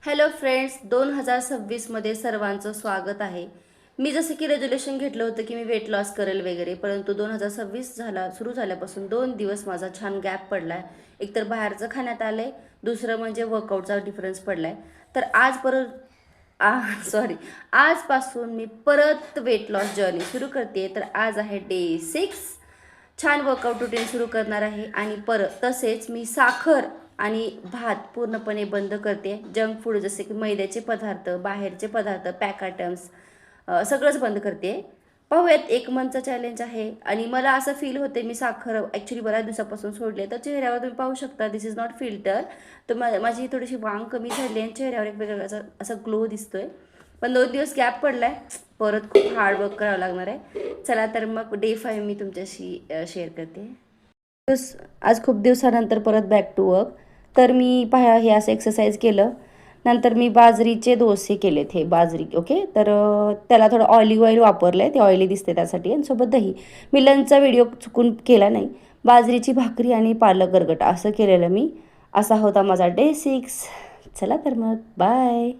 Hello friends, 2026मध्ये सर्वांचं स्वागत आहे. मी जसं की रेझोल्युशन घेतलं होतं की मी वेट लॉस करेल वगैरे, परंतु 2026 सुरू झाल्यापासून 2 दिवस माझा छान गॅप पडला आहे. एकतर बाहेरचं खाण्यात आलं आहे, दुसरं म्हणजे वर्कआउटचा डिफरन्स पडला आहे. तर आजपासून मी परत वेट लॉस जर्नी सुरू करते. तर आज आहे डे 6. छान वर्कआउट रुटीन सुरू करणार आहे आणि परत तसेच मी साखर आणि भात पूर्णपणे बंद करते. जंक फूड जसे की मैद्याचे पदार्थ, बाहेरचे पदार्थ, पॅक आयटम्स सगळंच बंद करते. पाहूयात, 1 मंथचा चॅलेंज आहे आणि मला असं फील होते मी साखर ॲक्च्युली बऱ्याच दिवसापासून सोडले. तर चेहऱ्यावर तुम्ही पाहू शकता, दिस इज नॉट फिल्टर. तर माझी थोडीशी वांग कमी झाली आणि चेहऱ्यावर एक वेगळा असा ग्लो दिसतोय. पण 2 दिवस गॅप पडलाय, परत खूप हार्ड वर्क करावं लागणार आहे. चला तर मग डे 5 मी तुमच्याशी शेअर करते. आज खूप दिवसानंतर परत बॅक टू वर्क. तर मी हे असं एक्सरसाइज केलं. नंतर मी बाजरीचे डोसे केलेत. हे बाजरी ओके. तर त्याला थोडं ऑलिव्ह ऑइल वापरलं आहे, ते ऑइली दिसते त्यासाठी, आणि सोबत दही. मी लंचचा व्हिडिओ चुकून केला नाही. बाजरीची भाकरी आणि पालक गरगटा असं केलेलं मी. असा होता माझा डे 6. चला तर मग बाय.